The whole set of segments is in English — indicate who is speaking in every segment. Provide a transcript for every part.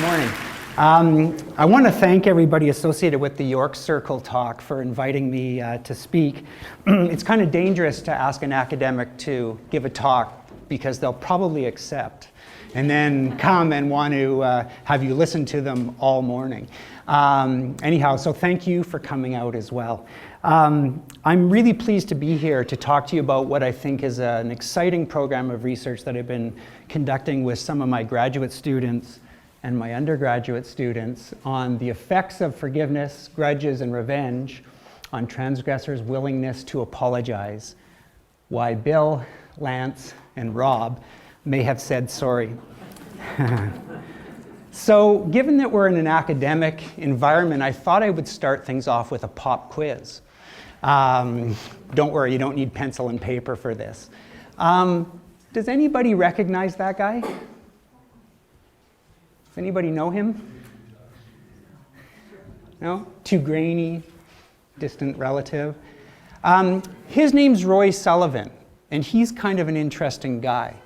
Speaker 1: morning. I want to thank everybody associated with the York Circle talk for inviting me to speak. It's kind of dangerous to ask an academic to give a talk because they'll probably accept and then come and want to have you listen to them all morning. Anyhow, so thank you for coming out as well. I'm really pleased to be here to talk to you about what I think is an exciting program of research that I've been conducting with some of my graduate students and my undergraduate students on the effects of forgiveness, grudges, and revenge on transgressors' willingness to apologize. Why Bill, Lance, and Rob may have said sorry. So, given that we're in an academic environment, I thought I would start things off with a pop quiz. Don't worry, you don't need pencil and paper for this. Does anybody recognize that guy? Does anybody know him? No? Too grainy, distant relative. His name's Roy Sullivan, and he's kind of an interesting guy.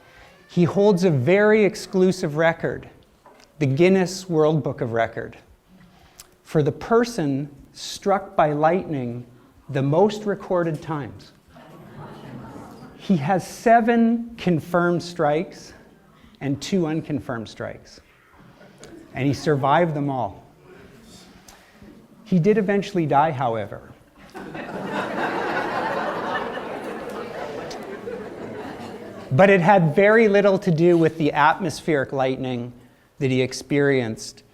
Speaker 1: He holds a very exclusive record, the Guinness World Book of Record, for the person struck by lightning the most recorded times. He has 7 confirmed strikes and 2 unconfirmed strikes. And he survived them all. He did eventually die, however. But it had very little to do with the atmospheric lightning that he experienced.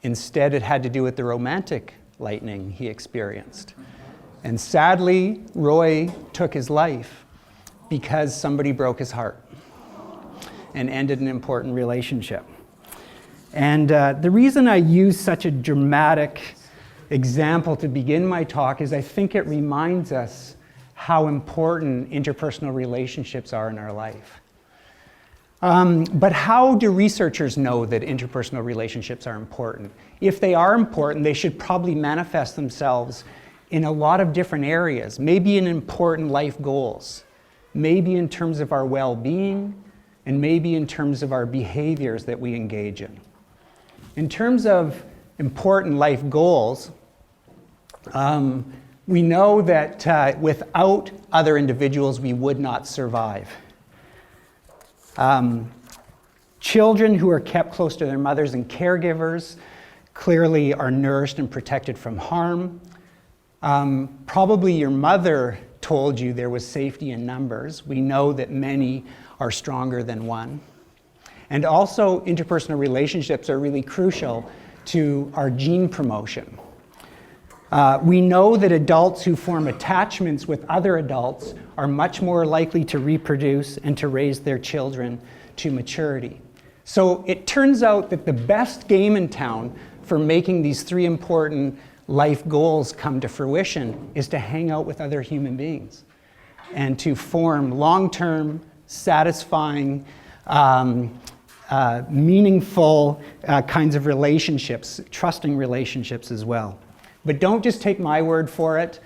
Speaker 1: Instead, it had to do with the romantic lightning he experienced. And sadly, Roy took his life because somebody broke his heart and ended an important relationship. And the reason I use such a dramatic example to begin my talk is I think it reminds us how important interpersonal relationships are in our life. But how do researchers know that interpersonal relationships are important? If they are important, they should probably manifest themselves in a lot of different areas, maybe in important life goals, maybe in terms of our well-being, and maybe in terms of our behaviors that we engage in. In terms of important life goals, we know that without other individuals, we would not survive. Children who are kept close to their mothers and caregivers clearly are nourished and protected from harm. Probably your mother told you there was safety in numbers. We know that many are stronger than one. And also, interpersonal relationships are really crucial to our gene promotion. We know that adults who form attachments with other adults are much more likely to reproduce and to raise their children to maturity. So it turns out that the best game in town for making these 3 important life goals come to fruition is to hang out with other human beings and to form long-term, satisfying, meaningful kinds of relationships, trusting relationships as well. But don't just take my word for it.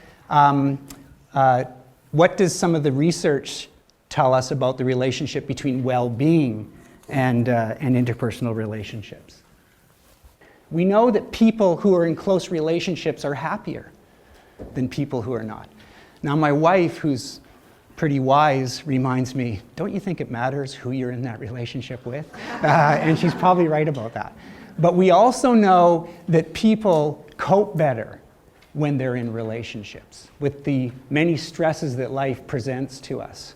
Speaker 1: What does some of the research tell us about the relationship between well-being and interpersonal relationships? We know that people who are in close relationships are happier than people who are not. Now, my wife, who's pretty wise, reminds me, don't you think it matters who you're in that relationship with? And she's probably right about that. But we also know that people cope better when they're in relationships with the many stresses that life presents to us.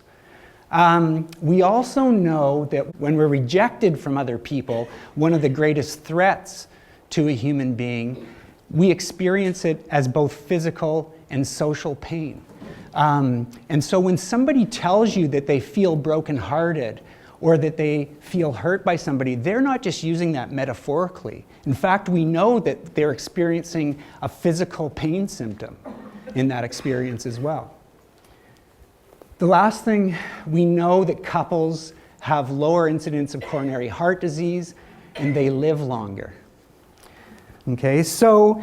Speaker 1: We also know that when we're rejected from other people, one of the greatest threats to a human being, we experience it as both physical and social pain. And so when somebody tells you that they feel brokenhearted or that they feel hurt by somebody, they're not just using that metaphorically. In fact, we know that they're experiencing a physical pain symptom in that experience as well. The last thing, we know that couples have lower incidence of coronary heart disease and they live longer. Okay, so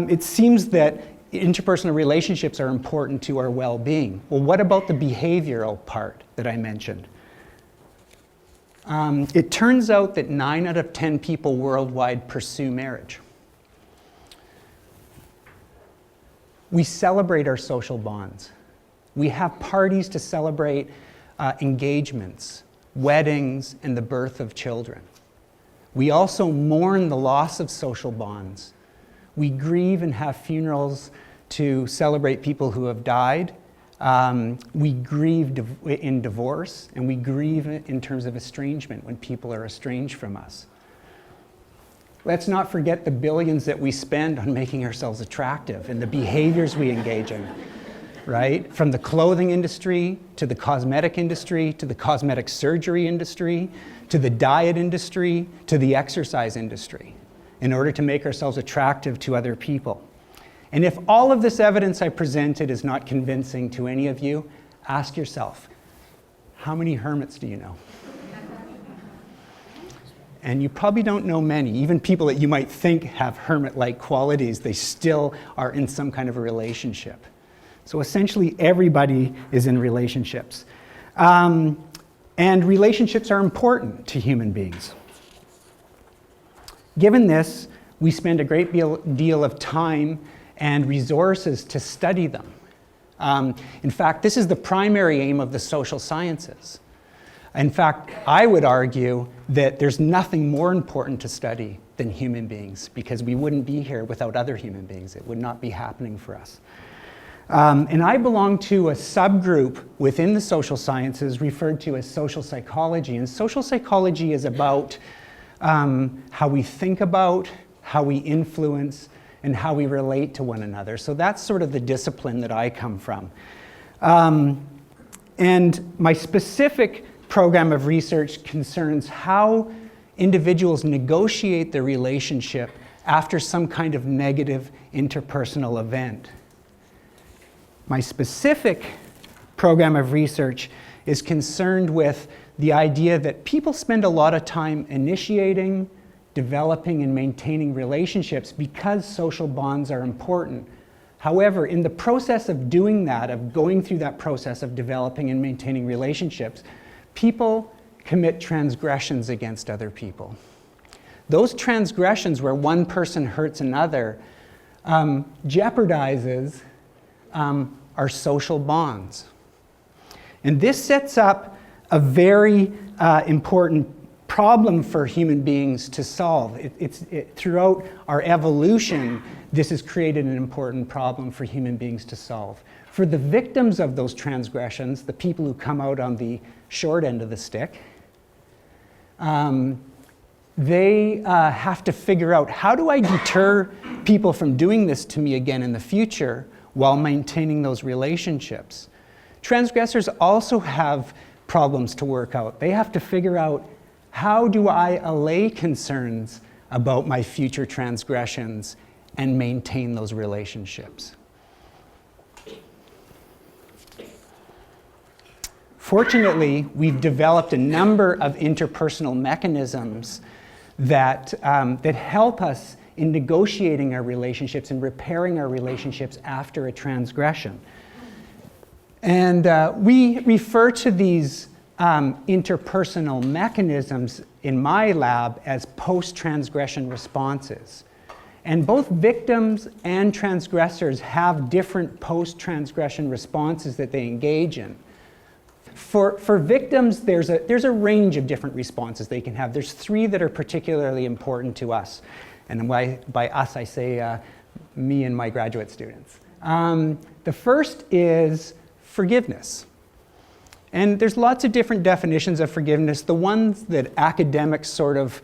Speaker 1: it seems that interpersonal relationships are important to our well-being. Well, what about the behavioral part that I mentioned? It turns out that 9 out of 10 people worldwide pursue marriage. We celebrate our social bonds. We have parties to celebrate engagements, weddings, and the birth of children. We also mourn the loss of social bonds. We grieve and have funerals to celebrate people who have died. We grieve in divorce, and we grieve in terms of estrangement when people are estranged from us. Let's not forget the billions that we spend on making ourselves attractive and the behaviors we engage in, right? From the clothing industry, to the cosmetic industry, to the cosmetic surgery industry, to the diet industry, to the exercise industry, in order to make ourselves attractive to other people. And if all of this evidence I presented is not convincing to any of you, ask yourself, how many hermits do you know? And you probably don't know many. Even people that you might think have hermit-like qualities, they still are in some kind of a relationship. So essentially, everybody is in relationships. And relationships are important to human beings. Given this, we spend a great deal of time and resources to study them. In fact, this is the primary aim of the social sciences. In fact, I would argue that there's nothing more important to study than human beings, because we wouldn't be here without other human beings. It would not be happening for us. And I belong to a subgroup within the social sciences referred to as social psychology. And social psychology is about how we think about, how we influence, and how we relate to one another. So that's sort of the discipline that I come from. And my specific program of research concerns how individuals negotiate their relationship after some kind of negative interpersonal event. My specific program of research is concerned with the idea that people spend a lot of time initiating, developing, and maintaining relationships because social bonds are important. However, in the process of doing that, of going through that process of developing and maintaining relationships, people commit transgressions against other people. Those transgressions where one person hurts another jeopardizes our social bonds. And this sets up a very important problem for human beings to solve. Throughout our evolution, this has created an important problem for human beings to solve. For the victims of those transgressions, the people who come out on the short end of the stick, they have to figure out, how do I deter people from doing this to me again in the future while maintaining those relationships? Transgressors also have problems to work out. They have to figure out, how do I allay concerns about my future transgressions and maintain those relationships? Fortunately, we've developed a number of interpersonal mechanisms that help us in negotiating our relationships and repairing our relationships after a transgression. And we refer to these interpersonal mechanisms in my lab as post-transgression responses. And both victims and transgressors have different post-transgression responses that they engage in. For victims, there's a range of different responses they can have. There's 3 that are particularly important to us. And by us, I say me and my graduate students. The first is forgiveness. And there's lots of different definitions of forgiveness. The ones that academics sort of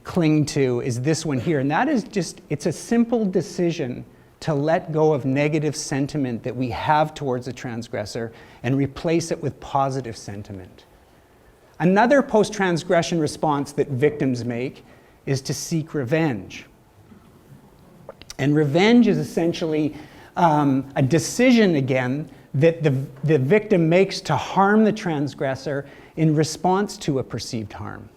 Speaker 1: cling to is this one here. And that is just, it's a simple decision to let go of negative sentiment that we have towards a transgressor and replace it with positive sentiment. Another post-transgression response that victims make is to seek revenge. And revenge is essentially a decision, again, that the victim makes to harm the transgressor in response to a perceived harm.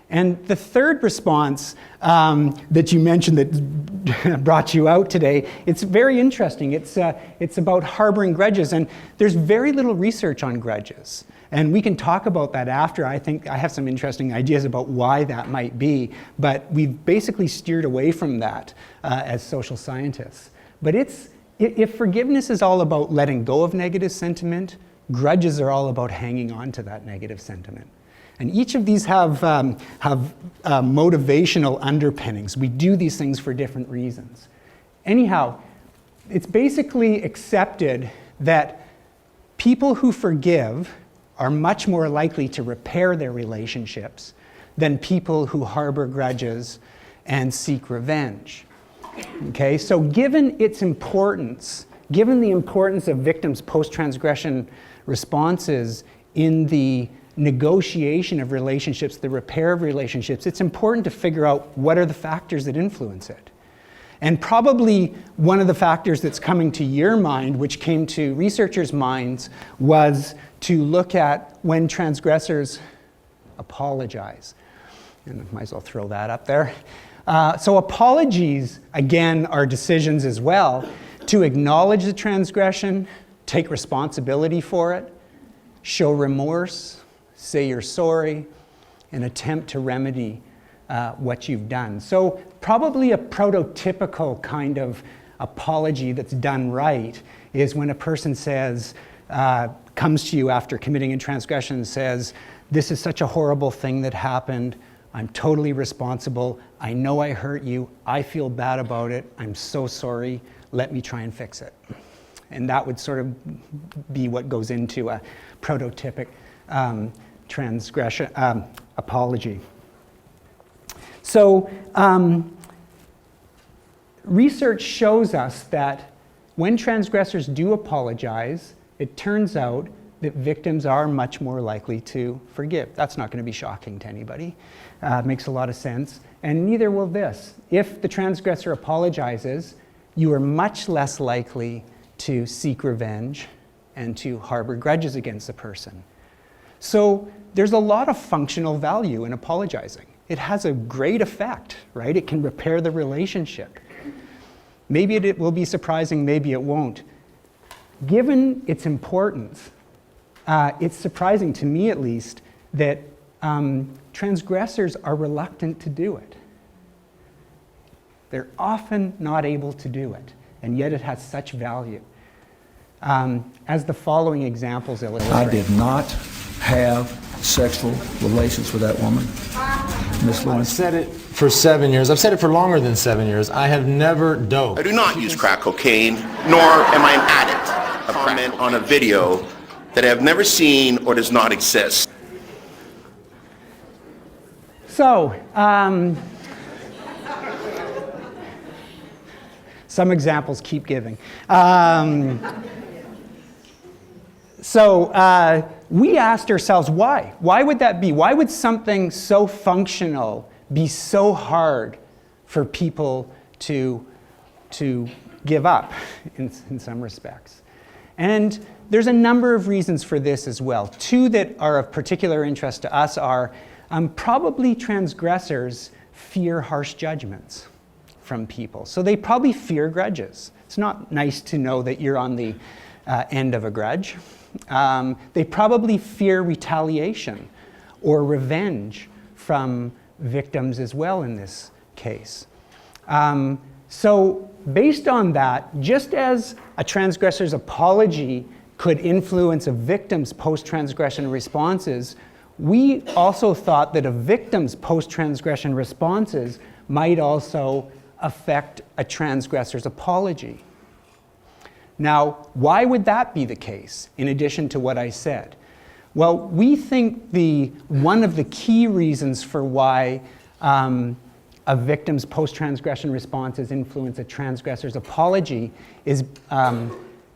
Speaker 1: And the third response that you mentioned that brought you out today, it's very interesting. It's about harboring grudges, and there's very little research on grudges. And we can talk about that after. I think I have some interesting ideas about why that might be, but we've basically steered away from that as social scientists. But if forgiveness is all about letting go of negative sentiment, grudges are all about hanging on to that negative sentiment. And each of these have motivational underpinnings. We do these things for different reasons. Anyhow, it's basically accepted that people who forgive are much more likely to repair their relationships than people who harbor grudges and seek revenge. Okay, so given its importance, given the importance of victims' post-transgression responses in the negotiation of relationships, the repair of relationships, it's important to figure out what are the factors that influence it. And probably one of the factors that's coming to your mind, which came to researchers' minds, was to look at when transgressors apologize. And I might as well throw that up there. So apologies, again, are decisions as well to acknowledge the transgression, take responsibility for it, show remorse, say you're sorry, and attempt to remedy what you've done. So probably a prototypical kind of apology that's done right is when a person says, comes to you after committing a transgression and says, this is such a horrible thing that happened. I'm totally responsible. I know I hurt you. I feel bad about it. I'm so sorry. Let me try and fix it. And that would sort of be what goes into a prototypic transgression apology. So research shows us that when transgressors do apologize, it turns out that victims are much more likely to forgive. That's not going to be shocking to anybody. Makes a lot of sense. And neither will this. If the transgressor apologizes, you are much less likely to seek revenge and to harbor grudges against the person. So there's a lot of functional value in apologizing. It has a great effect, right? It can repair the relationship. Maybe it will be surprising, maybe it won't. Given its importance, it's surprising to me at least that transgressors are reluctant to do it. They're often not able to do it, and yet it has such value. As the following examples illustrate.
Speaker 2: I did not have sexual relations with that woman, Miss Lewis.
Speaker 3: I've said it for 7 years. I've said it for longer than 7 years. I have never doped.
Speaker 4: I do not use crack cocaine, nor am I an addict. A comment on a video that I have never seen or does not exist.
Speaker 1: So, some examples keep giving. We asked ourselves why? Why would that be? Why would something so functional be so hard for people to give up in some respects? And there's a number of reasons for this as well. Two that are of particular interest to us are probably transgressors fear harsh judgments from people. So they probably fear grudges. It's not nice to know that you're on the end of a grudge. They probably fear retaliation or revenge from victims as well in this case. So based on that, just as a transgressor's apology could influence a victim's post-transgression responses, we also thought that a victim's post-transgression responses might also affect a transgressor's apology. Now, why would that be the case, in addition to what I said? Well, we think one of the key reasons for why a victim's post-transgression responses influence a transgressor's apology is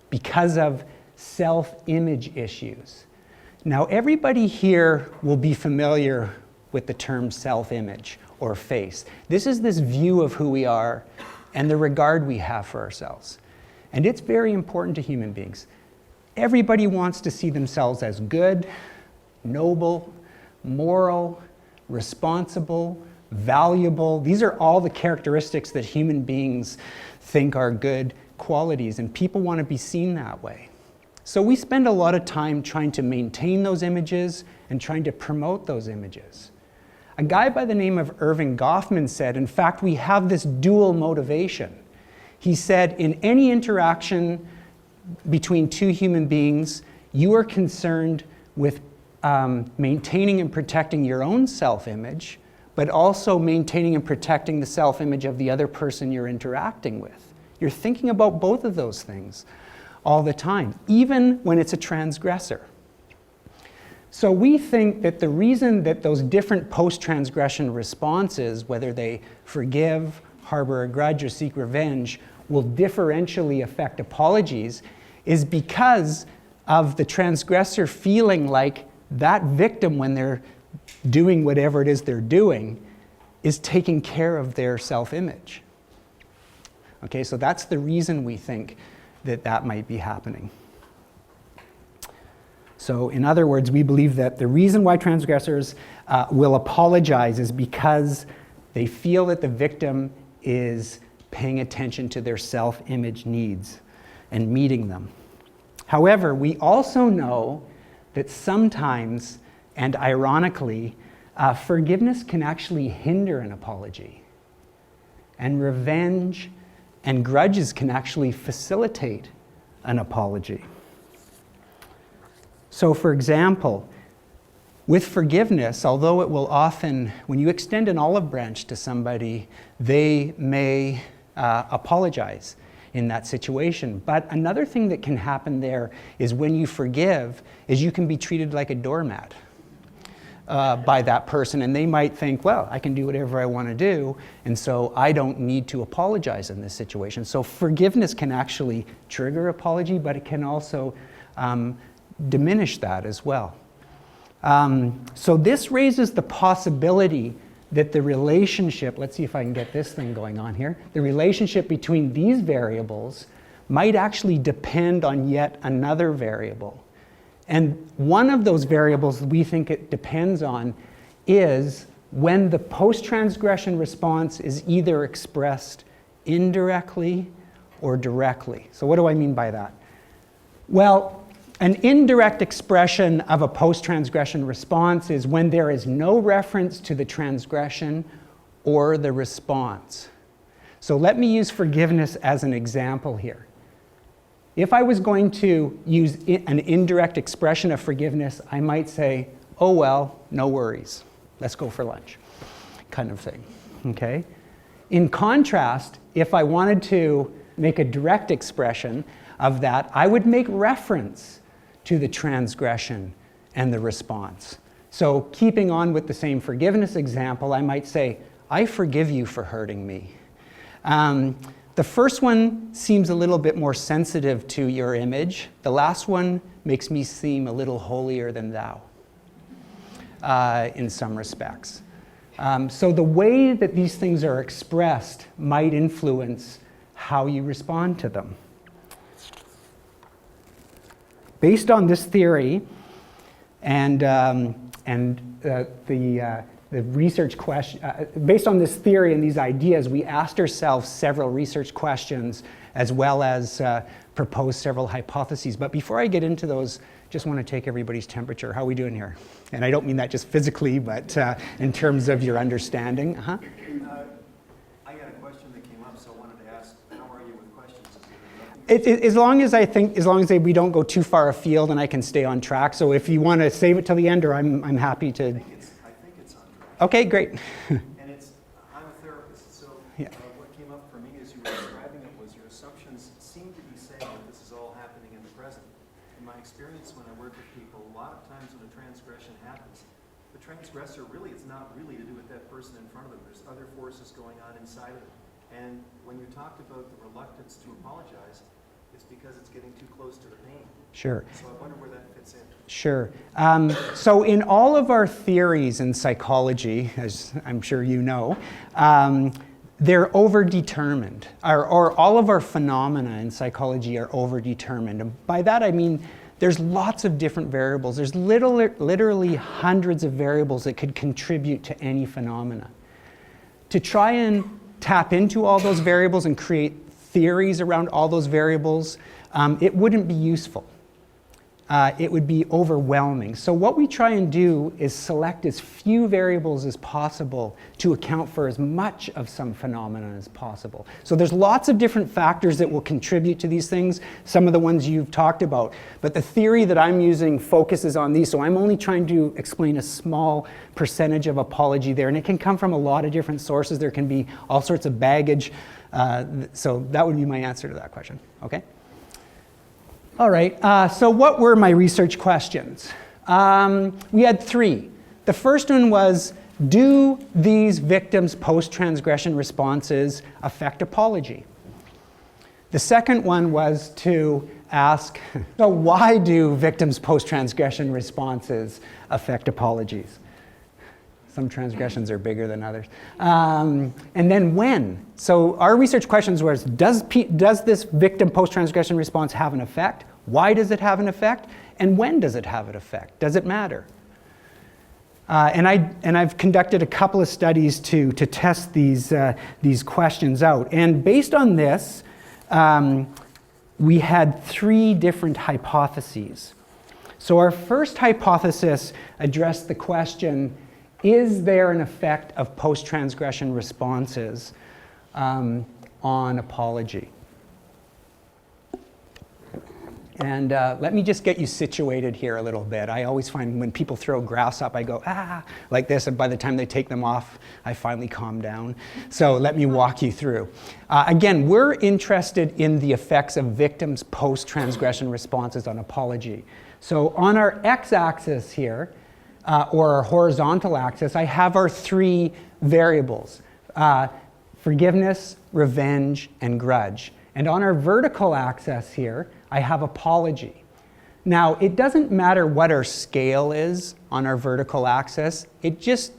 Speaker 1: because of self-image issues. Now, everybody here will be familiar with the term self-image or face. This is this view of who we are and the regard we have for ourselves. And it's very important to human beings. Everybody wants to see themselves as good, noble, moral, responsible, valuable. These are all the characteristics that human beings think are good qualities, and people want to be seen that way. So we spend a lot of time trying to maintain those images and trying to promote those images. A guy by the name of Irving Goffman said, in fact, we have this dual motivation. He said, in any interaction between two human beings, you are concerned with maintaining and protecting your own self-image, but also maintaining and protecting the self-image of the other person you're interacting with. You're thinking about both of those things all the time, even when it's a transgressor. So we think that the reason that those different post-transgression responses, whether they forgive, harbor a grudge, or seek revenge, will differentially affect apologies is because of the transgressor feeling like that victim, when they're doing whatever it is they're doing, is taking care of their self-image. Okay, so that's the reason we think that that might be happening. So in other words, we believe that the reason why transgressors will apologize is because they feel that the victim is paying attention to their self-image needs and meeting them. However, we also know that sometimes, and ironically, forgiveness can actually hinder an apology. And revenge and grudges can actually facilitate an apology. So for example, with forgiveness, although it will often, when you extend an olive branch to somebody, they may apologize in that situation. But another thing that can happen there is when you forgive, is you can be treated like a doormat by that person, and they might think, well, I can do whatever I want to do, and so I don't need to apologize in this situation. So forgiveness can actually trigger apology, but it can also diminish that as well. So this raises the possibility that the relationship, let's see if I can get this thing going on here, the relationship between these variables might actually depend on yet another variable. And one of those variables we think it depends on is when the post-transgression response is either expressed indirectly or directly. So what do I mean by that? Well, an indirect expression of a post-transgression response is when there is no reference to the transgression or the response. So let me use forgiveness as an example here. If I was going to use an indirect expression of forgiveness, I might say, oh well, no worries, let's go for lunch, kind of thing, okay? In contrast, if I wanted to make a direct expression of that, I would make reference to the transgression and the response. So keeping on with the same forgiveness example, I might say, I forgive you for hurting me. The first one seems a little bit more sensitive to your image. The last one makes me seem a little holier than thou in some respects. So the way that these things are expressed might influence how you respond to them. Based on this theory and the research question, based on this theory and these ideas, we asked ourselves several research questions as well as proposed several hypotheses. But before I get into those, just want to take everybody's temperature. How are we doing here? And I don't mean that just physically, but in terms of your understanding.
Speaker 5: I got a question that came up, so I wanted to ask, how are you with questions?
Speaker 1: As long as we don't go too far afield and I can stay on track. So if you want to save it till the end, or I'm happy to.
Speaker 5: I think it's on track.
Speaker 1: Okay, great.
Speaker 5: And I'm a therapist, so what came up for me as you were describing it was your assumptions seem to be saying that this is all happening in the present. In my experience when I work with people, a lot of times when a transgression happens, the transgressor really is not really to do with that person in front of them. There's other forces going on inside of them. And when you talked about the reluctance to apologize, it's because it's getting too close to the pain.
Speaker 1: Sure.
Speaker 5: So I wonder where that fits in.
Speaker 1: Sure. So in all of our theories in psychology, as I'm sure you know, they're overdetermined, or all of our phenomena in psychology are overdetermined. And by that I mean there's lots of different variables. There's literally hundreds of variables that could contribute to any phenomena. To try and tap into all those variables and create theories around all those variables, it wouldn't be useful. it would be overwhelming. So what we try and do is select as few variables as possible to account for as much of some phenomenon as possible. So there's lots of different factors that will contribute to these things, some of the ones you've talked about. But the theory that I'm using focuses on these, so I'm only trying to explain a small percentage of apology there, and it can come from a lot of different sources. There can be all sorts of baggage. So that would be my answer to that question, okay? All right, so what were my research questions? We had 3. The first one was, do these victims' post-transgression responses affect apology? The second one was to ask, so why do victims' post-transgression responses affect apologies? Some transgressions are bigger than others. And then when? So our research questions was, does this victim post-transgression response have an effect? Why does it have an effect? And when does it have an effect? Does it matter? And I've conducted a couple of studies to test these questions out. And based on this, we had 3 different hypotheses. So our first hypothesis addressed the question, is there an effect of post-transgression responses on apology? And let me just get you situated here a little bit. I always find when people throw graphs up, I go, like this, and by the time they take them off, I finally calm down. So let me walk you through. Again, we're interested in the effects of victims' post-transgression responses on apology. So on our x-axis here, or our horizontal axis, I have our 3 variables, forgiveness, revenge, and grudge. And on our vertical axis here, I have apology. Now, it doesn't matter what our scale is on our vertical axis. It's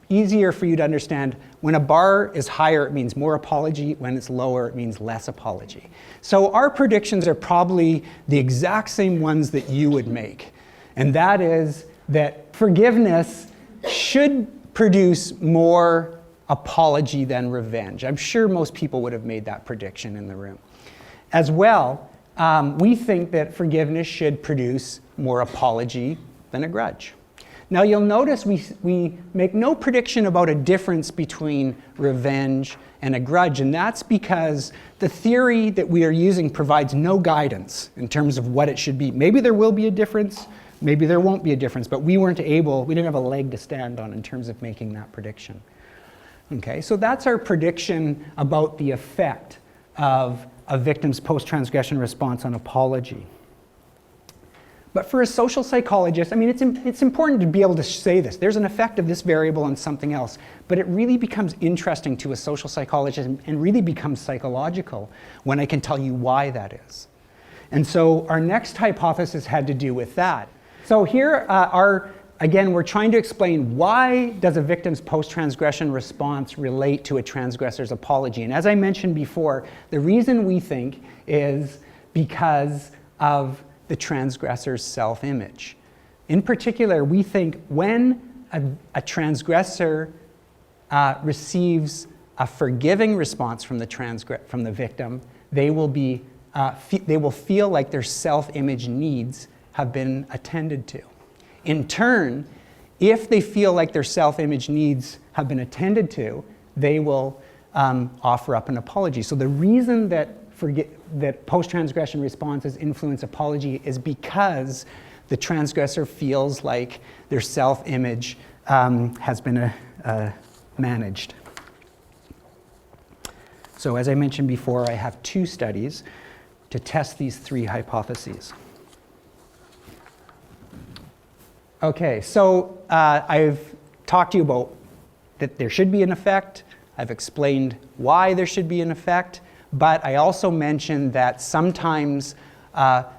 Speaker 1: easier for you to understand when a bar is higher, it means more apology. When it's lower, it means less apology. So our predictions are probably the exact same ones that you would make. And that is that forgiveness should produce more apology than revenge. I'm sure most people would have made that prediction in the room. As well, we think that forgiveness should produce more apology than a grudge. Now you'll notice we make no prediction about a difference between revenge and a grudge, and that's because the theory that we are using provides no guidance in terms of what it should be. Maybe there will be a difference, maybe there won't be a difference, but we didn't have a leg to stand on in terms of making that prediction. Okay, so that's our prediction about the effect of a victim's post-transgression response on apology. But for a social psychologist, I mean, it's important to be able to say this. There's an effect of this variable on something else, but it really becomes interesting to a social psychologist and really becomes psychological when I can tell you why that is. And so our next hypothesis had to do with that. So here again, we're trying to explain, why does a victim's post-transgression response relate to a transgressor's apology? And as I mentioned before, the reason we think is because of the transgressor's self-image. In particular, we think when a transgressor receives a forgiving response from the victim, they will feel like their self-image needs have been attended to. In turn, if they feel like their self-image needs have been attended to, they will offer up an apology. So the reason that post-transgression responses influence apology is because the transgressor feels like their self-image has been managed. So as I mentioned before, I have 2 studies to test these 3 hypotheses. Okay, so I've talked to you about that there should be an effect. I've explained why there should be an effect, but I also mentioned that sometimes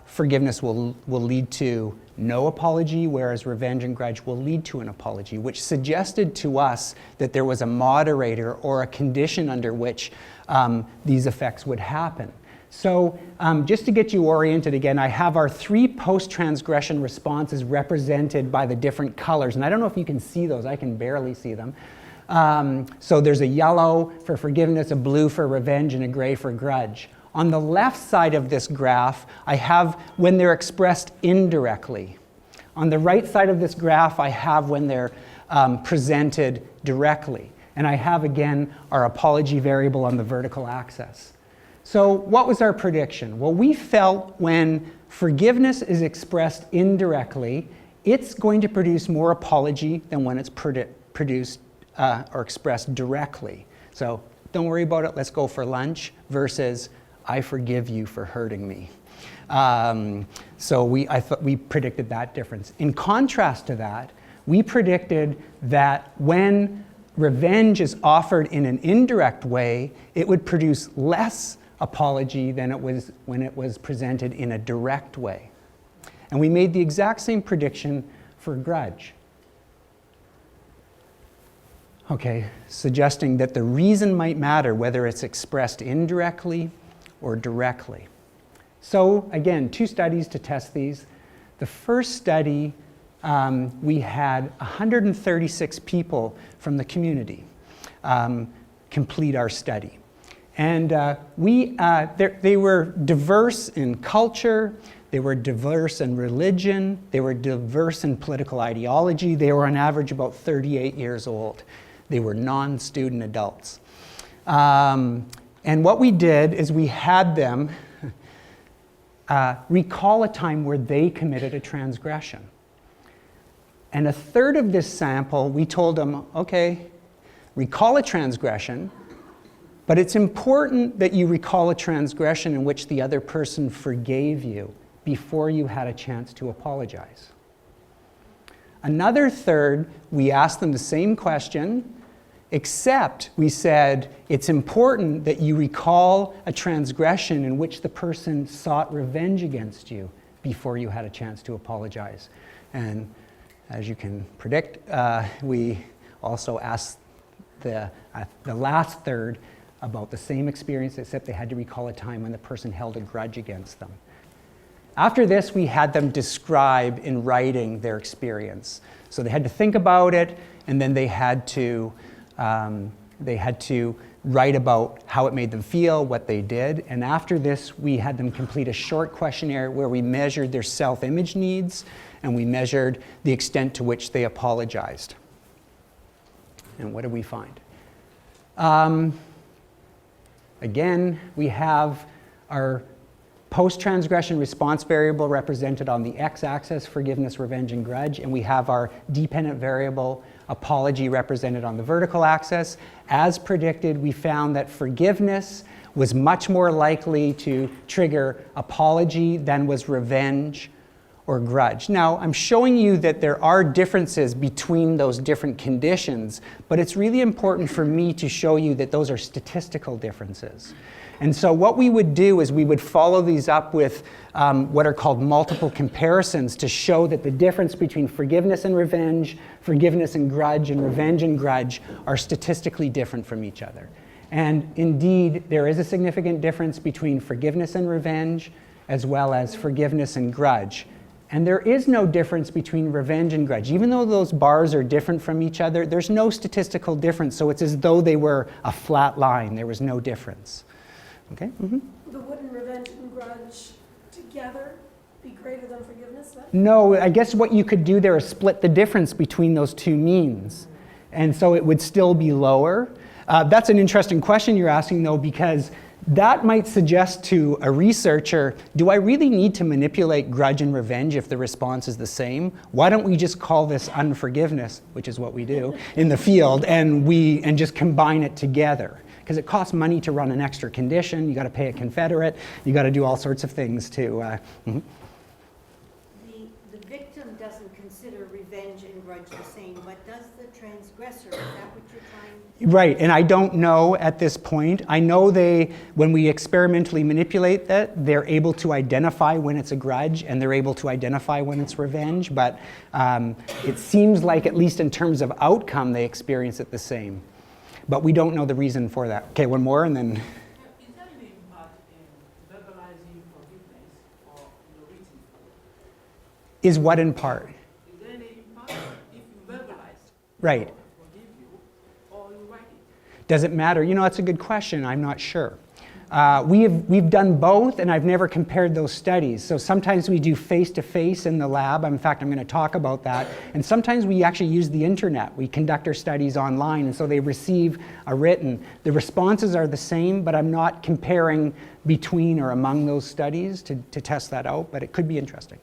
Speaker 1: forgiveness will lead to no apology, whereas revenge and grudge will lead to an apology, which suggested to us that there was a moderator or a condition under which these effects would happen. So just to get you oriented again, I have our 3 post-transgression responses represented by the different colors. And I don't know if you can see those. I can barely see them. So there's a yellow for forgiveness, a blue for revenge, and a gray for grudge. On the left side of this graph, I have when they're expressed indirectly. On the right side of this graph, I have when they're presented directly. And I have, again, our apology variable on the vertical axis. So what was our prediction? Well, we felt when forgiveness is expressed indirectly, it's going to produce more apology than when it's produced or expressed directly. So don't worry about it, let's go for lunch, versus I forgive you for hurting me. So we predicted that difference. In contrast to that, we predicted that when revenge is offered in an indirect way, it would produce less apology than it was when it was presented in a direct way. And we made the exact same prediction for grudge. Okay, suggesting that the reason might matter whether it's expressed indirectly or directly. So again, 2 studies to test these. The first study, we had 136 people from the community complete our study. And they were diverse in culture, they were diverse in religion, they were diverse in political ideology, they were on average about 38 years old. They were non-student adults. And what we did is we had them recall a time where they committed a transgression. And a third of this sample, we told them, okay, recall a transgression, but it's important that you recall a transgression in which the other person forgave you before you had a chance to apologize. Another third, we asked them the same question, except we said, it's important that you recall a transgression in which the person sought revenge against you before you had a chance to apologize. And as you can predict, we also asked the last third about the same experience, except they had to recall a time when the person held a grudge against them. After this, we had them describe in writing their experience. So they had to think about it, and then they had to write about how it made them feel, what they did. And after this, we had them complete a short questionnaire where we measured their self-image needs, and we measured the extent to which they apologized. And what did we find? Again, we have our post-transgression response variable represented on the x-axis, forgiveness, revenge, and grudge, and we have our dependent variable, apology, represented on the vertical axis. As predicted, we found that forgiveness was much more likely to trigger apology than was revenge or grudge. Now, I'm showing you that there are differences between those different conditions, but it's really important for me to show you that those are statistical differences. And so what we would do is we would follow these up with what are called multiple comparisons to show that the difference between forgiveness and revenge, forgiveness and grudge, and revenge and grudge are statistically different from each other. And indeed, there is a significant difference between forgiveness and revenge, as well as forgiveness and grudge. And there is no difference between revenge and grudge. Even though those bars are different from each other, there's no statistical difference. So it's as though they were a flat line. There was no difference. Okay? Mm-hmm.
Speaker 6: But wouldn't revenge and grudge together be greater than forgiveness then?
Speaker 1: No, I guess what you could do there is split the difference between those two means. And so it would still be lower. That's an interesting question you're asking, though, because that might suggest to a researcher, do I really need to manipulate grudge and revenge if the response is the same? Why don't we just call this unforgiveness, which is what we do in the field, and just combine it together? Because it costs money to run an extra condition. You got to pay a confederate. You got to do all sorts of things to. The
Speaker 7: victim doesn't consider revenge and grudge the same, but does the transgressor? Is that what you're trying?
Speaker 1: Right, and I don't know at this point. I know when we experimentally manipulate that, they're able to identify when it's a grudge and they're able to identify when it's revenge, but it seems like, at least in terms of outcome, they experience it the same. But we don't know the reason for that. Okay, one more and then.
Speaker 8: Is there any impact in verbalizing forgiveness or written?
Speaker 1: Is what in part?
Speaker 8: Is there any impact if you verbalize?
Speaker 1: Right.
Speaker 8: Forgive you or you write it?
Speaker 1: Does it matter? You know, that's a good question. I'm not sure. we've done both, and I've never compared those studies. So sometimes we do face-to-face in the lab. In fact, I'm going to talk about that. And sometimes we actually use the internet. We conduct our studies online, and so they receive a written. The responses are the same, but I'm not comparing between or among those studies to test that out, but it could be interesting.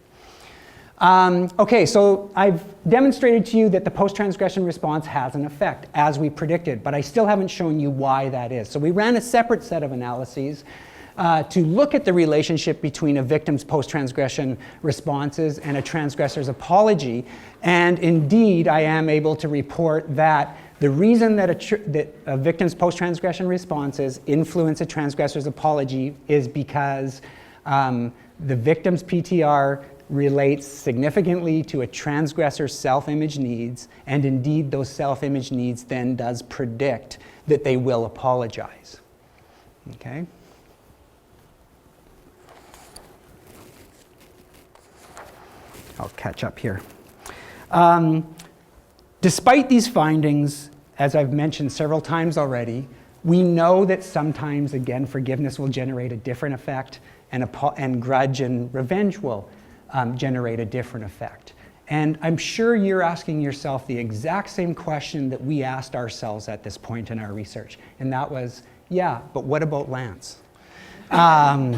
Speaker 1: Okay, so I've demonstrated to you that the post-transgression response has an effect, as we predicted, but I still haven't shown you why that is. So we ran a separate set of analyses to look at the relationship between a victim's post-transgression responses and a transgressor's apology, and indeed I am able to report that the reason that a victim's post-transgression responses influence a transgressor's apology is because the victim's PTR relates significantly to a transgressor's self-image needs, and indeed those self-image needs then does predict that they will apologize. Okay? I'll catch up here. Despite these findings, as I've mentioned several times already, we know that sometimes, again, forgiveness will generate a different effect, and grudge and revenge will generate a different effect. And I'm sure you're asking yourself the exact same question that we asked ourselves at this point in our research, and that was, yeah, but what about Lance? Now,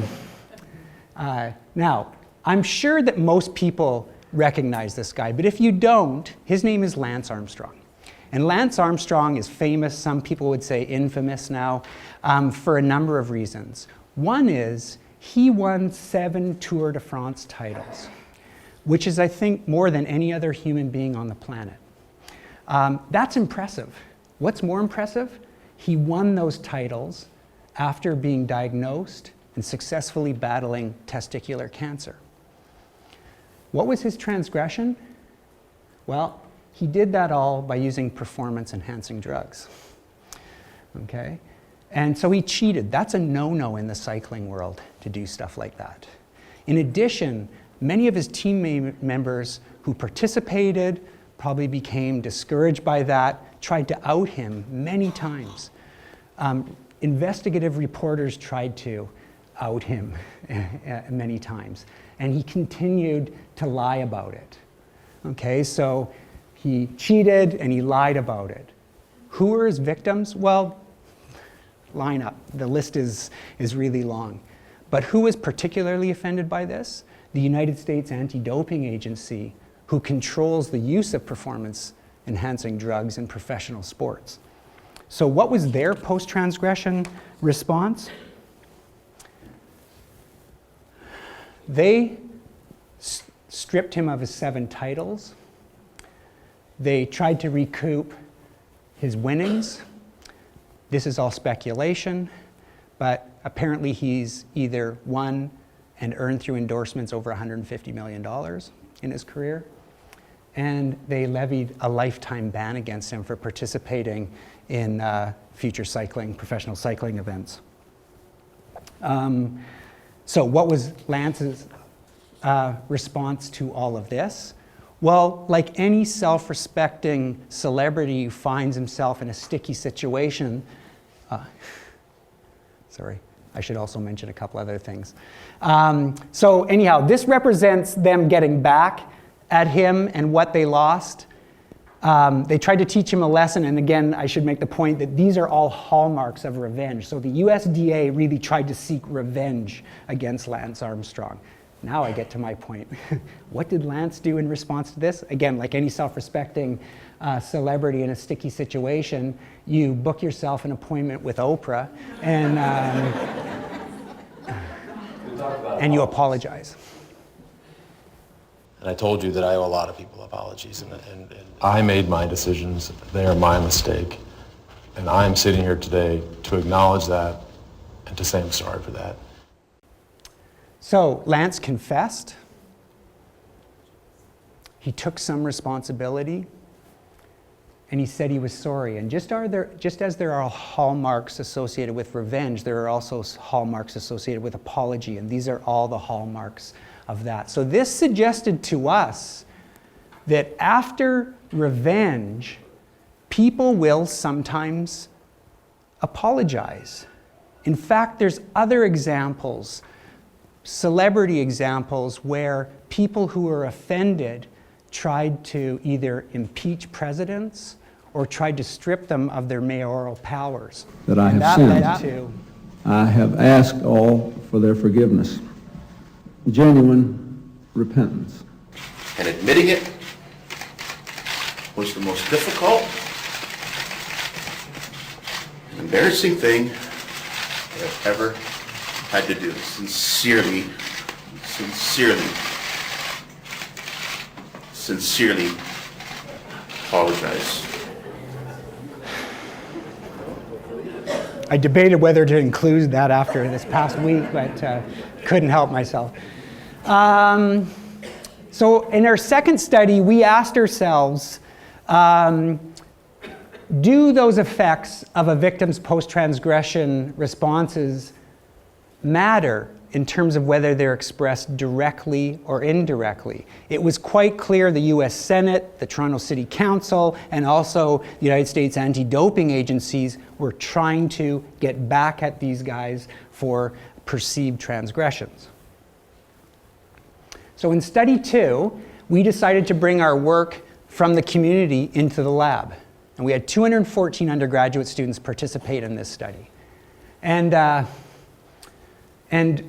Speaker 1: I'm sure that most people recognize this guy, but if you don't, his name is Lance Armstrong. And Lance Armstrong is famous, some people would say infamous now, for a number of reasons. One is, he won 7 Tour de France titles, which is, I think, more than any other human being on the planet. That's impressive. What's more impressive? He won those titles after being diagnosed and successfully battling testicular cancer. What was his transgression? Well, he did that all by using performance-enhancing drugs. Okay? And so he cheated. That's a no-no in the cycling world to do stuff like that. In addition, many of his team members who participated probably became discouraged by that, tried to out him many times. Investigative reporters tried to out him many times, and he continued to lie about it. Okay, so he cheated and he lied about it. Who were his victims? Well, line up. The list is really long. But who was particularly offended by this? The United States Anti-Doping Agency, who controls the use of performance-enhancing drugs in professional sports. So what was their post-transgression response? They stripped him of his 7 titles. They tried to recoup his winnings. This is all speculation, but apparently he's either won and earned through endorsements over $150 million in his career, and they levied a lifetime ban against him for participating in future cycling, professional cycling events. So what was Lance's response to all of this? Well, like any self-respecting celebrity who finds himself in a sticky situation, sorry, I should also mention a couple other things. So anyhow, this represents them getting back at him and what they lost. They tried to teach him a lesson, and again, I should make the point that these are all hallmarks of revenge. So the USDA really tried to seek revenge against Lance Armstrong. Now I get to my point. What did Lance do in response to this? Again, like any self-respecting celebrity in a sticky situation, you book yourself an appointment with Oprah and you apologize.
Speaker 3: And I told you that I owe a lot of people apologies, and I made my decisions. They are my mistake. And I'm sitting here today to acknowledge that and to say I'm sorry for that.
Speaker 1: So Lance confessed. He took some responsibility, and he said he was sorry. And just as there are hallmarks associated with revenge, there are also hallmarks associated with apology, and these are all the hallmarks of that. So this suggested to us that after revenge, people will sometimes apologize. In fact, there's other examples, celebrity examples, where people who were offended tried to either impeach presidents or tried to strip them of their mayoral powers.
Speaker 2: That I
Speaker 1: And
Speaker 2: have
Speaker 1: that led
Speaker 2: sinned.
Speaker 1: to,
Speaker 2: I have asked all for their forgiveness. Genuine repentance.
Speaker 4: And admitting it was the most difficult and embarrassing thing that I've ever had to do. Sincerely apologize.
Speaker 1: I debated whether to include that after this past week, but couldn't help myself. So in our second study, we asked ourselves, do those effects of a victim's post-transgression responses matter in terms of whether they're expressed directly or indirectly? It was quite clear the US Senate, the Toronto City Council, and also the United States anti-doping agencies were trying to get back at these guys for perceived transgressions. So in study 2, we decided to bring our work from the community into the lab. And we had 214 undergraduate students participate in this study. And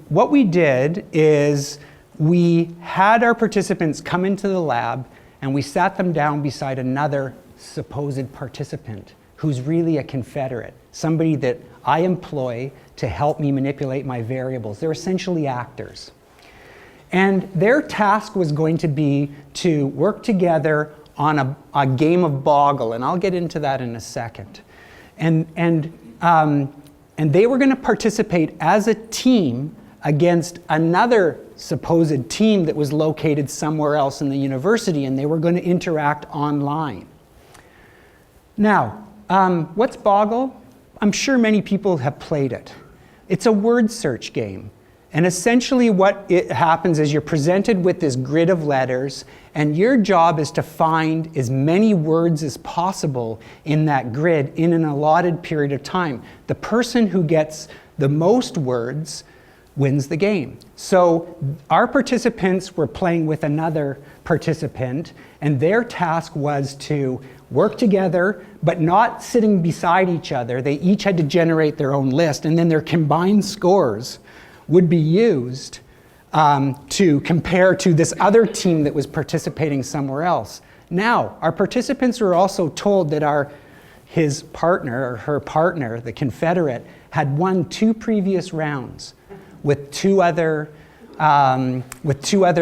Speaker 1: what we did is we had our participants come into the lab and we sat them down beside another supposed participant who's really a Confederate, somebody that I employ to help me manipulate my variables. They're essentially actors. And their task was going to be to work together on a game of Boggle, and I'll get into that in a second. And they were going to participate as a team against another supposed team that was located somewhere else in the university, and they were going to interact online. Now, what's Boggle? I'm sure many people have played it. It's a word search game. And essentially what it happens is you're presented with this grid of letters, and your job is to find as many words as possible in that grid in an allotted period of time. The person who gets the most words wins the game. So our participants were playing with another participant, and their task was to work together, but not sitting beside each other. They each had to generate their own list, and then their combined scores would be used to compare to this other team that was participating somewhere else. Now, our participants were also told that his partner or her partner, the Confederate, had won 2 previous rounds with two other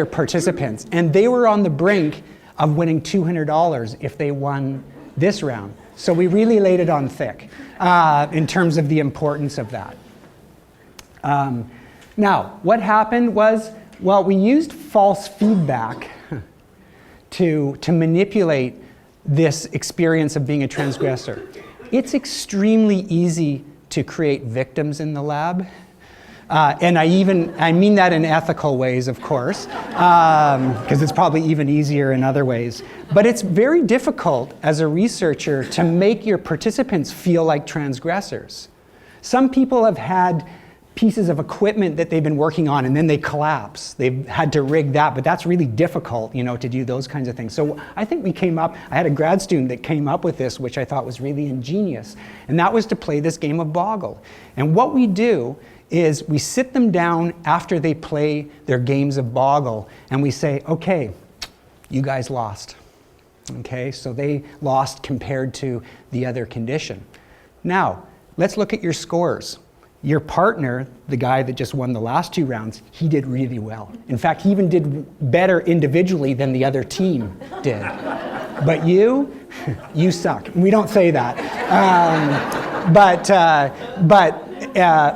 Speaker 1: participants, and they were on the brink of winning $200 if they won this round. So we really laid it on thick in terms of the importance of that. Now, what happened was, well, we used false feedback to manipulate this experience of being a transgressor. It's extremely easy to create victims in the lab. And I mean that in ethical ways, of course, because it's probably even easier in other ways. But it's very difficult as a researcher to make your participants feel like transgressors. Some people have had pieces of equipment that they've been working on and then they collapse. They've had to rig that, but that's really difficult, to do those kinds of things. So I think I had a grad student that came up with this, which I thought was really ingenious, and that was to play this game of Boggle. And what we do is we sit them down after they play their games of Boggle, and we say, okay, you guys lost. Okay, so they lost compared to the other condition. Now, let's look at your scores. Your partner, the guy that just won the last 2 rounds, he did really well. In fact, he even did better individually than the other team did. But you suck. We don't say that.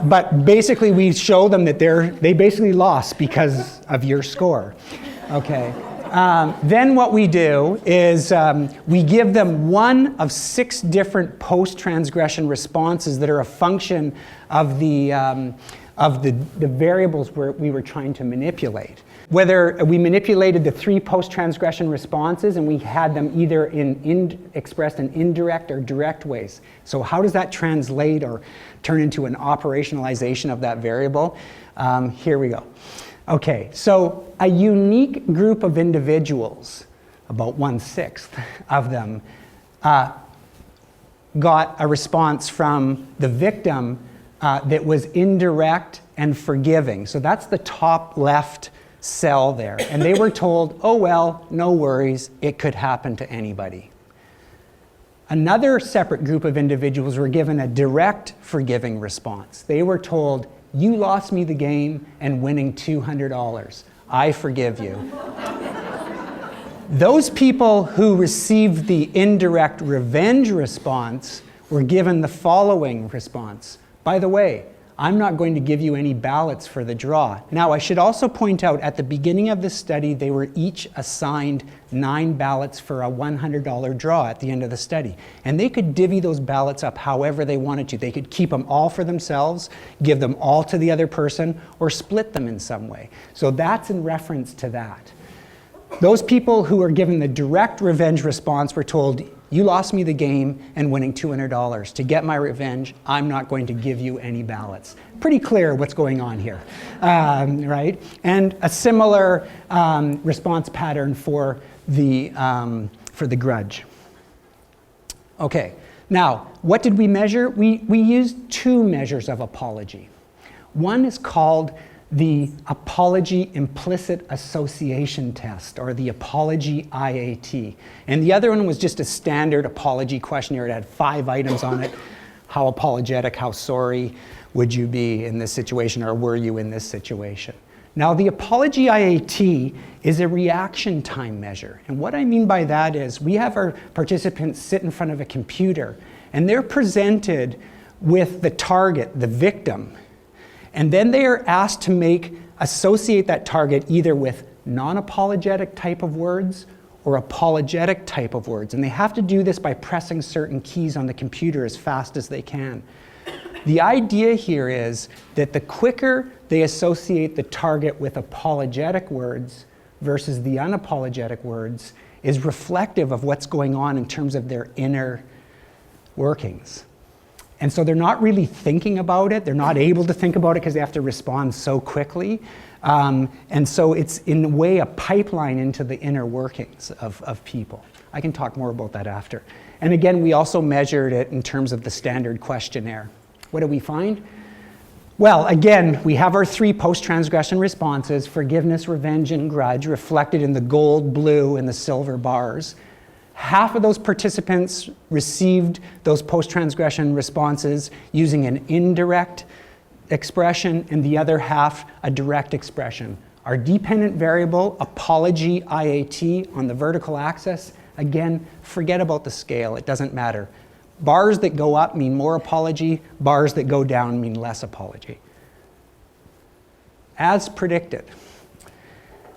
Speaker 1: But basically we show them that they basically lost because of your score. Okay. Then what we do is we give them one of 6 different post-transgression responses that are a function of the of the variables we were trying to manipulate. Whether we manipulated the 3 post-transgression responses and we had them either expressed in indirect or direct ways. So how does that translate or turn into an operationalization of that variable? Here we go. Okay, so a unique group of individuals, about 1/6 of them, got a response from the victim that was indirect and forgiving. So that's the top left cell there. And they were told, oh well, no worries, it could happen to anybody. Another separate group of individuals were given a direct forgiving response. They were told, you lost me the game and winning $200. I forgive you. Those people who received the indirect revenge response were given the following response. By the way, I'm not going to give you any ballots for the draw. Now, I should also point out at the beginning of the study, they were each assigned 9 ballots for a $100 draw at the end of the study. And they could divvy those ballots up however they wanted to. They could keep them all for themselves, give them all to the other person, or split them in some way. So that's in reference to that. Those people who were given the direct revenge response were told, you lost me the game and winning $200. To get my revenge, I'm not going to give you any ballots. Pretty clear what's going on here, right? And a similar response pattern for the grudge. Okay, now, what did we measure? We used 2 measures of apology. One is called the Apology Implicit Association Test, or the Apology IAT. And the other one was just a standard apology questionnaire. It had 5 items on it. How apologetic, how sorry would you be in this situation, or were you in this situation? Now, the Apology IAT is a reaction time measure. And what I mean by that is we have our participants sit in front of a computer, and they're presented with the target, the victim. And then they are asked to associate that target either with non-apologetic type of words or apologetic type of words. And they have to do this by pressing certain keys on the computer as fast as they can. The idea here is that the quicker they associate the target with apologetic words versus the unapologetic words is reflective of what's going on in terms of their inner workings. And so they're not really thinking about it. They're not able to think about it because they have to respond so quickly. And so it's, in a way, a pipeline into the inner workings of people. I can talk more about that after. And again, we also measured it in terms of the standard questionnaire. What did we find? Well, again, we have our 3 post-transgression responses, forgiveness, revenge, and grudge, reflected in the gold, blue, and the silver bars. Half of those participants received those post-transgression responses using an indirect expression, and the other half a direct expression. Our dependent variable, apology IAT, on the vertical axis, again, forget about the scale, it doesn't matter. Bars that go up mean more apology, bars that go down mean less apology. As predicted,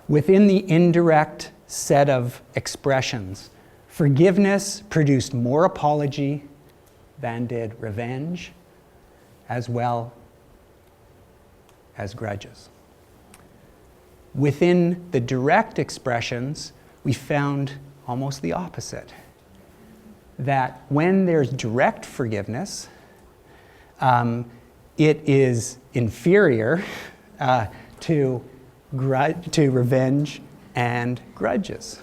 Speaker 1: within the indirect set of expressions, forgiveness produced more apology than did revenge, as well as grudges. Within the direct expressions, we found almost the opposite. That when there's direct forgiveness, it is inferior to revenge and grudges.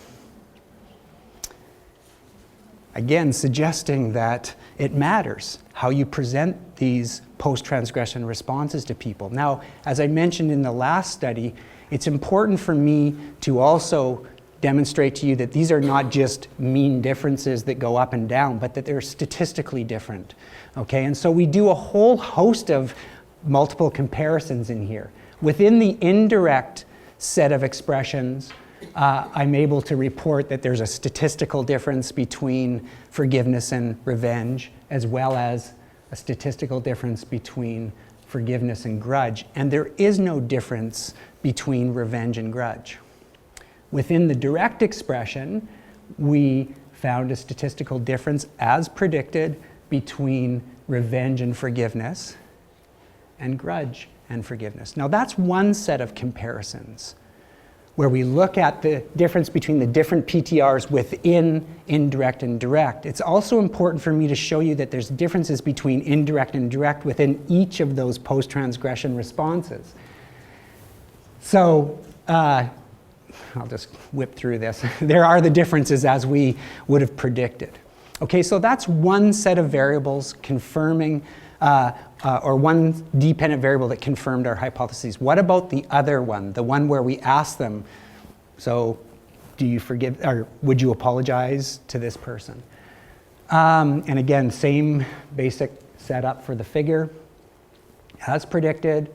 Speaker 1: Again, suggesting that it matters how you present these post-transgression responses to people. Now, as I mentioned in the last study, it's important for me to also demonstrate to you that these are not just mean differences that go up and down, but that they're statistically different. Okay, and so we do a whole host of multiple comparisons in here. Within the indirect set of expressions, I'm able to report that there's a statistical difference between forgiveness and revenge, as well as a statistical difference between forgiveness and grudge. And there is no difference between revenge and grudge. Within the direct expression, we found a statistical difference, as predicted, between revenge and forgiveness, and grudge and forgiveness. Now that's one set of comparisons where we look at the difference between the different PTRs within indirect and direct. It's also important for me to show you that there's differences between indirect and direct within each of those post-transgression responses. So I'll just whip through this. There are the differences as we would have predicted. Okay, so that's one set of variables confirming, or one dependent variable that confirmed our hypotheses. What about the other one, the one where we asked them, so do you forgive, or would you apologize to this person? And again, same basic setup for the figure. As predicted,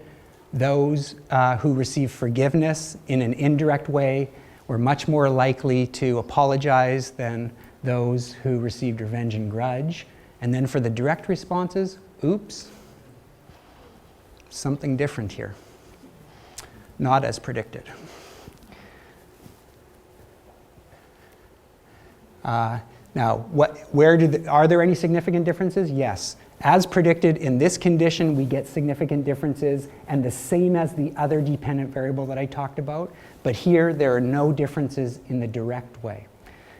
Speaker 1: those who receive forgiveness in an indirect way were much more likely to apologize than those who received revenge and grudge. And then for the direct responses, oops, something different here. Not as predicted. Now, are there any significant differences? Yes. As predicted, in this condition, we get significant differences, and the same as the other dependent variable that I talked about. But here, there are no differences in the direct way.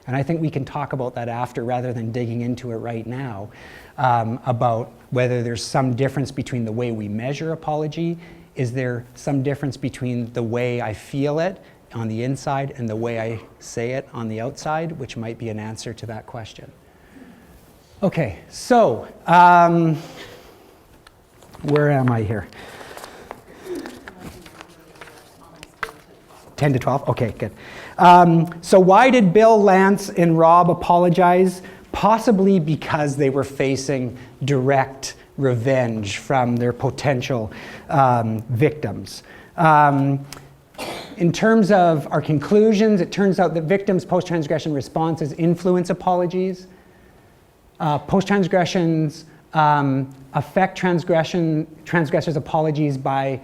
Speaker 1: And I think we can talk about that after rather than digging into it right now, about whether there's some difference between the way we measure apology. Is there some difference between the way I feel it on the inside and the way I say it on the outside, which might be an answer to that question. Okay, so where am I here? 10 to 12? Okay, good. So why did Bill, Lance, and Rob apologize? Possibly because they were facing direct revenge from their potential victims. In terms of our conclusions, it turns out that victims' post-transgression responses influence apologies. Post-transgressions affect transgressors' apologies by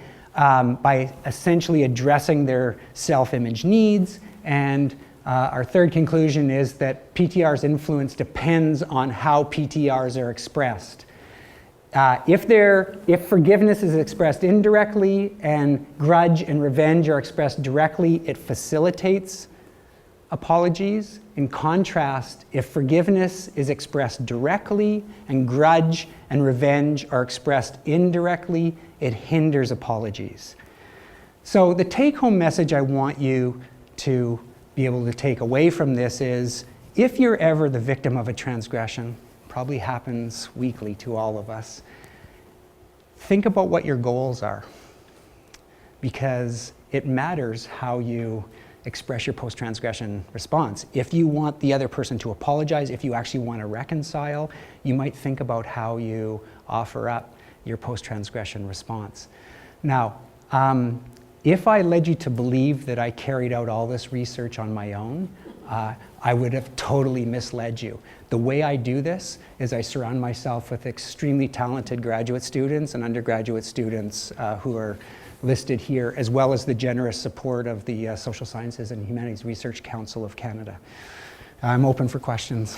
Speaker 1: essentially addressing their self-image needs. And our third conclusion is that PTR's influence depends on how PTRs are expressed. If forgiveness is expressed indirectly and grudge and revenge are expressed directly, it facilitates apologies. In contrast, if forgiveness is expressed directly and grudge and revenge are expressed indirectly, it hinders apologies. So the take-home message I want you to be able to take away from this is, if you're ever the victim of a transgression, probably happens weekly to all of us, think about what your goals are, because it matters how you express your post-transgression response. If you want the other person to apologize, if you actually want to reconcile, you might think about how you offer up your post-transgression response. Now, if I led you to believe that I carried out all this research on my own, I would have totally misled you. The way I do this is I surround myself with extremely talented graduate students and undergraduate students who are listed here, as well as the generous support of the Social Sciences and Humanities Research Council of Canada. I'm open for questions.